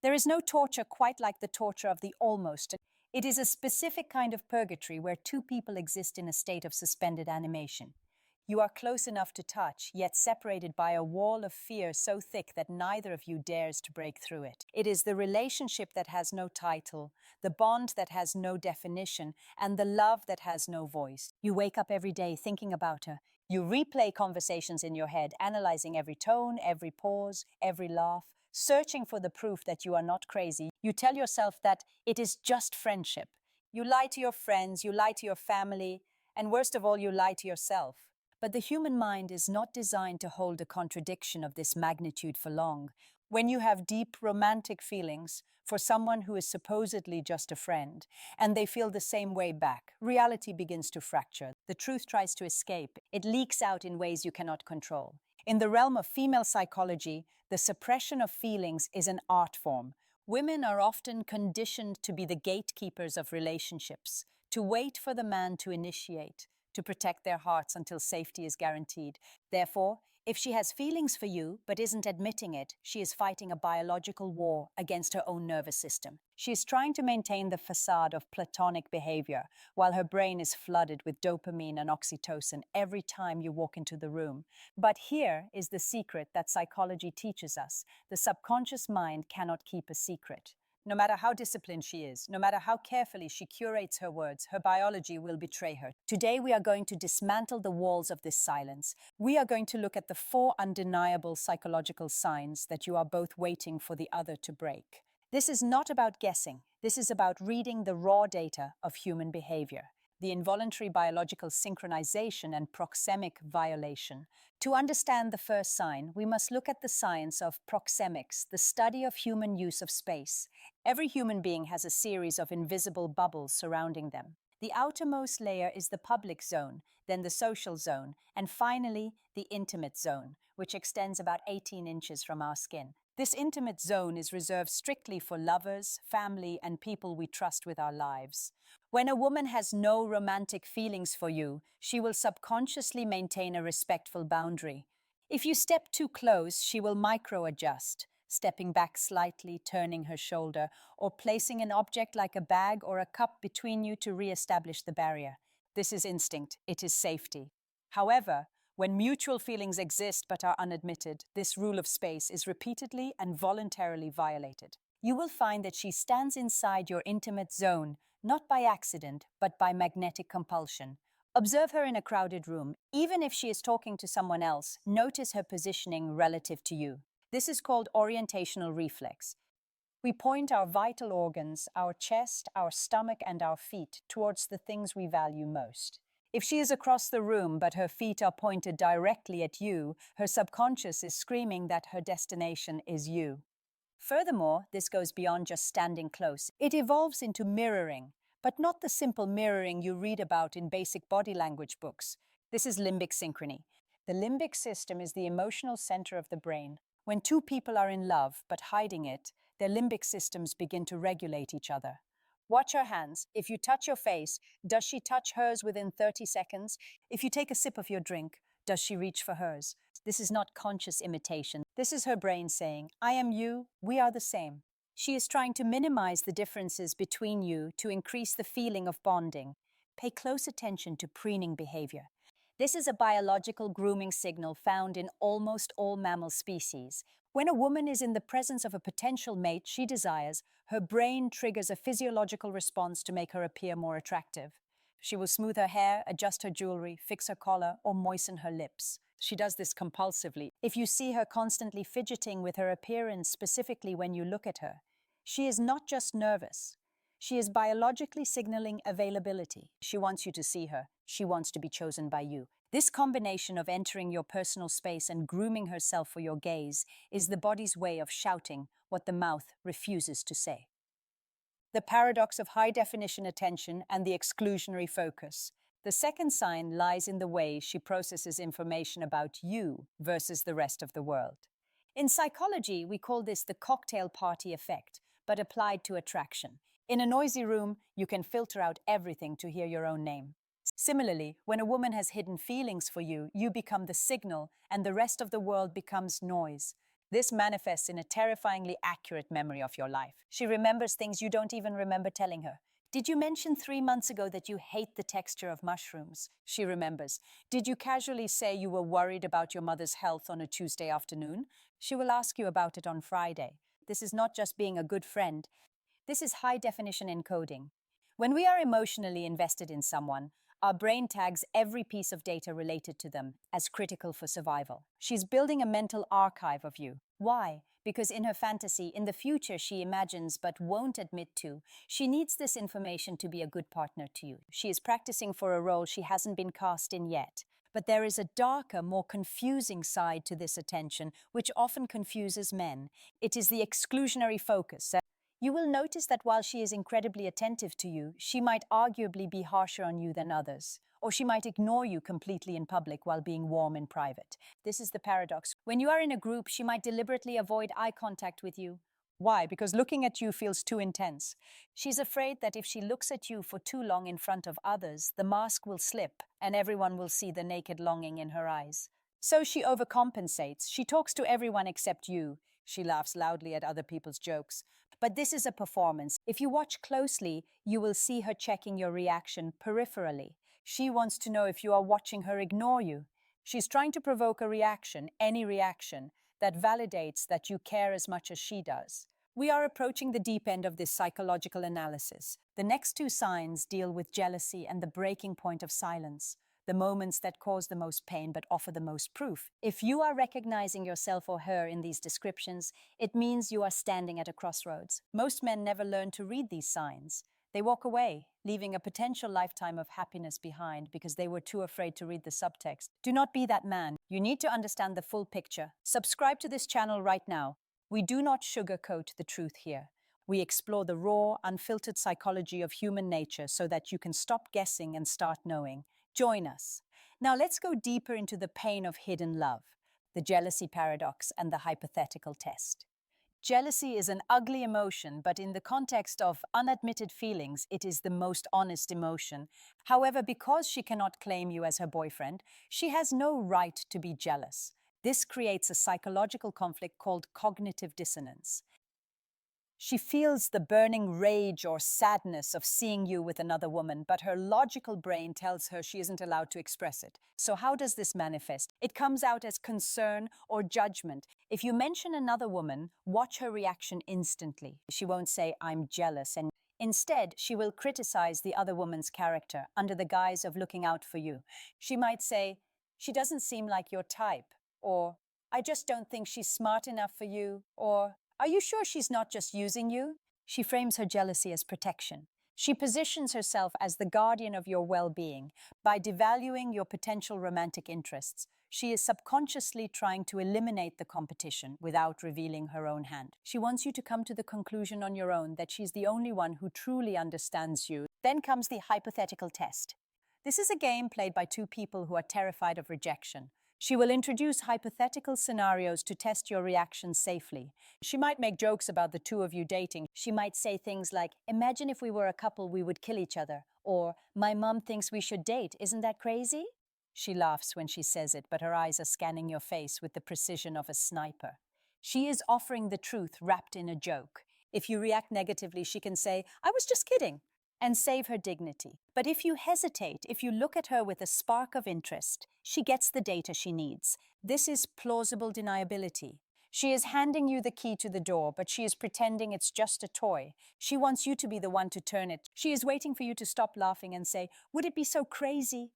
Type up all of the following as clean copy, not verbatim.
There is no torture quite like the torture of the almost. It is a specific kind of purgatory where two people exist in a state of suspended animation. You are close enough to touch, yet separated by a wall of fear so thick that neither of you dares to break through it. It is the relationship that has no title, the bond that has no definition, and the love that has no voice. You wake up every day thinking about her. You replay conversations in your head, analyzing every tone, every pause, every laugh, searching for the proof that you are not crazy. You tell yourself that it is just friendship. You lie to your friends, you lie to your family, and worst of all, you lie to yourself. But the human mind is not designed to hold a contradiction of this magnitude for long. When you have deep romantic feelings for someone who is supposedly just a friend, and they feel the same way back, reality begins to fracture. The truth tries to escape. It leaks out in ways you cannot control. In the realm of female psychology, the suppression of feelings is an art form. Women are often conditioned to be the gatekeepers of relationships, to wait for the man to initiate, to protect their hearts until safety is guaranteed. Therefore, if she has feelings for you but isn't admitting it, she is fighting a biological war against her own nervous system. She is trying to maintain the facade of platonic behavior while her brain is flooded with dopamine and oxytocin every time you walk into the room. But here is the secret that psychology teaches us. The subconscious mind cannot keep a secret. No matter how disciplined she is, no matter how carefully she curates her words, her biology will betray her. Today, we are going to dismantle the walls of this silence. We are going to look at the 4 undeniable psychological signs that you are both waiting for the other to break. This is not about guessing. This is about reading the raw data of human behavior, the involuntary biological synchronization and proxemic violation. To understand the first sign, we must look at the science of proxemics, the study of human use of space. Every human being has a series of invisible bubbles surrounding them. The outermost layer is the public zone, then the social zone, and finally, the intimate zone, which extends about 18 inches from our skin. This intimate zone is reserved strictly for lovers, family, and people we trust with our lives. When a woman has no romantic feelings for you, she will subconsciously maintain a respectful boundary. If you step too close, she will micro-adjust, stepping back slightly, turning her shoulder, or placing an object like a bag or a cup between you to re-establish the barrier. This is instinct. It is safety. However, when mutual feelings exist but are unadmitted, this rule of space is repeatedly and voluntarily violated. You will find that she stands inside your intimate zone, not by accident, but by magnetic compulsion. Observe her in a crowded room. Even if she is talking to someone else, notice her positioning relative to you. This is called orientational reflex. We point our vital organs, our chest, our stomach, and our feet towards the things we value most. If she is across the room but her feet are pointed directly at you, her subconscious is screaming that her destination is you. Furthermore, this goes beyond just standing close. It evolves into mirroring, but not the simple mirroring you read about in basic body language books. This is limbic synchrony. The limbic system is the emotional center of the brain. When two people are in love but hiding it, their limbic systems begin to regulate each other. Watch her hands. If you touch your face, does she touch hers within 30 seconds? If you take a sip of your drink, does she reach for hers? This is not conscious imitation. This is her brain saying, I am you, we are the same. She is trying to minimize the differences between you to increase the feeling of bonding. Pay close attention to preening behavior. This is a biological grooming signal found in almost all mammal species. When a woman is in the presence of a potential mate she desires, her brain triggers a physiological response to make her appear more attractive. She will smooth her hair, adjust her jewelry, fix her collar, or moisten her lips. She does this compulsively. If you see her constantly fidgeting with her appearance, specifically when you look at her, she is not just nervous. She is biologically signaling availability. She wants you to see her. She wants to be chosen by you. This combination of entering your personal space and grooming herself for your gaze is the body's way of shouting what the mouth refuses to say. The paradox of high-definition attention and the exclusionary focus. The second sign lies in the way she processes information about you versus the rest of the world. In psychology, we call this the cocktail party effect, but applied to attraction. In a noisy room, you can filter out everything to hear your own name. Similarly, when a woman has hidden feelings for you, you become the signal and the rest of the world becomes noise. This manifests in a terrifyingly accurate memory of your life. She remembers things you don't even remember telling her. Did you mention 3 months ago that you hate the texture of mushrooms? She remembers. Did you casually say you were worried about your mother's health on a Tuesday afternoon? She will ask you about it on Friday. This is not just being a good friend. This is high-definition encoding. When we are emotionally invested in someone, our brain tags every piece of data related to them as critical for survival. She's building a mental archive of you. Why? Because in her fantasy, in the future she imagines but won't admit to, she needs this information to be a good partner to you. She is practicing for a role she hasn't been cast in yet. But there is a darker, more confusing side to this attention, which often confuses men. It is the exclusionary focus. You will notice that while she is incredibly attentive to you, she might arguably be harsher on you than others, or she might ignore you completely in public while being warm in private. This is the paradox. When you are in a group, she might deliberately avoid eye contact with you. Why? Because looking at you feels too intense. She's afraid that if she looks at you for too long in front of others, the mask will slip and everyone will see the naked longing in her eyes. So she overcompensates. She talks to everyone except you. She laughs loudly at other people's jokes. But this is a performance. If you watch closely, you will see her checking your reaction peripherally. She wants to know if you are watching her ignore you. She's trying to provoke a reaction, any reaction, that validates that you care as much as she does. We are approaching the deep end of this psychological analysis. The next two signs deal with jealousy and the breaking point of silence, the moments that cause the most pain but offer the most proof. If you are recognizing yourself or her in these descriptions, it means you are standing at a crossroads. Most men never learn to read these signs. They walk away, leaving a potential lifetime of happiness behind because they were too afraid to read the subtext. Do not be that man. You need to understand the full picture. Subscribe to this channel right now. We do not sugarcoat the truth here. We explore the raw, unfiltered psychology of human nature so that you can stop guessing and start knowing. Join us. Now let's go deeper into the pain of hidden love, the jealousy paradox, and the hypothetical test. Jealousy is an ugly emotion, but in the context of unadmitted feelings, it is the most honest emotion. However, because she cannot claim you as her boyfriend, she has no right to be jealous. This creates a psychological conflict called cognitive dissonance. She feels the burning rage or sadness of seeing you with another woman, but her logical brain tells her she isn't allowed to express it. So how does this manifest? It comes out as concern or judgment. If you mention another woman, watch her reaction instantly. She won't say, "I'm jealous," and instead, she will criticize the other woman's character under the guise of looking out for you. She might say, "She doesn't seem like your type," or "I just don't think she's smart enough for you," or "Are you sure she's not just using you?" She frames her jealousy as protection. She positions herself as the guardian of your well-being. By devaluing your potential romantic interests, she is subconsciously trying to eliminate the competition without revealing her own hand. She wants you to come to the conclusion on your own that she's the only one who truly understands you. Then comes the hypothetical test. This is a game played by two people who are terrified of rejection. She will introduce hypothetical scenarios to test your reactions safely. She might make jokes about the two of you dating. She might say things like, "Imagine if we were a couple, we would kill each other," or "My mom thinks we should date. Isn't that crazy?" She laughs when she says it, but her eyes are scanning your face with the precision of a sniper. She is offering the truth wrapped in a joke. If you react negatively, she can say, "I was just kidding," and save her dignity. But if you hesitate, if you look at her with a spark of interest, she gets the data she needs. This is plausible deniability. She is handing you the key to the door, but she is pretending it's just a toy. She wants you to be the one to turn it. She is waiting for you to stop laughing and say, "Would it be so crazy?"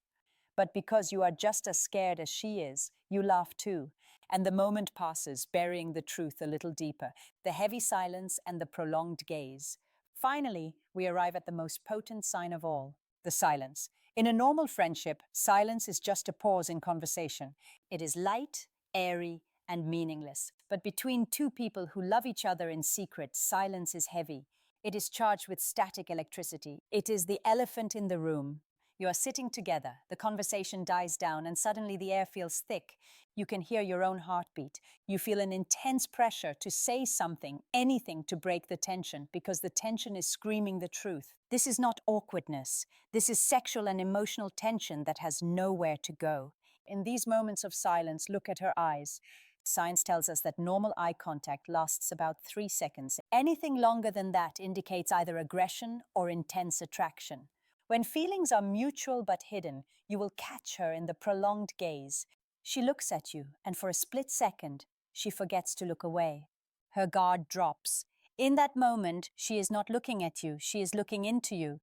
But because you are just as scared as she is, you laugh too. And the moment passes, burying the truth a little deeper, the heavy silence and the prolonged gaze. Finally, we arrive at the most potent sign of all, the silence. In a normal friendship, silence is just a pause in conversation. It is light, airy, and meaningless. But between two people who love each other in secret, silence is heavy. It is charged with static electricity. It is the elephant in the room. You are sitting together, the conversation dies down, and suddenly the air feels thick. You can hear your own heartbeat. You feel an intense pressure to say something, anything to break the tension, because the tension is screaming the truth. This is not awkwardness. This is sexual and emotional tension that has nowhere to go. In these moments of silence, look at her eyes. Science tells us that normal eye contact lasts about 3 seconds. Anything longer than that indicates either aggression or intense attraction. When feelings are mutual but hidden, you will catch her in the prolonged gaze. She looks at you, and for a split second, she forgets to look away. Her guard drops. In that moment, she is not looking at you, she is looking into you.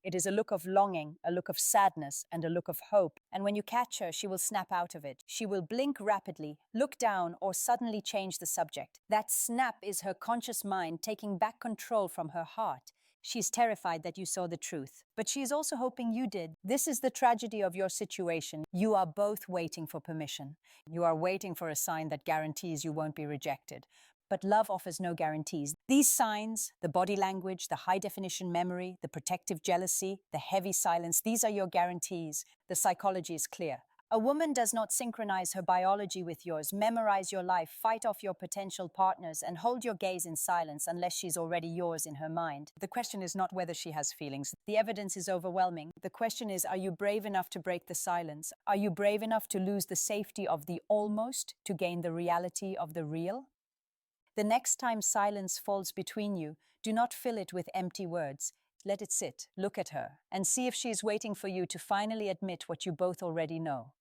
It is a look of longing, a look of sadness, and a look of hope. And when you catch her, she will snap out of it. She will blink rapidly, look down, or suddenly change the subject. That snap is her conscious mind taking back control from her heart. She's terrified that you saw the truth, but she is also hoping you did. This is the tragedy of your situation. You are both waiting for permission. You are waiting for a sign that guarantees you won't be rejected. But love offers no guarantees. These signs, the body language, the high-definition memory, the protective jealousy, the heavy silence, these are your guarantees. The psychology is clear. A woman does not synchronize her biology with yours, memorize your life, fight off your potential partners, and hold your gaze in silence unless she's already yours in her mind. The question is not whether she has feelings. The evidence is overwhelming. The question is, are you brave enough to break the silence? Are you brave enough to lose the safety of the almost to gain the reality of the real? The next time silence falls between you, do not fill it with empty words. Let it sit, look at her, and see if she is waiting for you to finally admit what you both already know.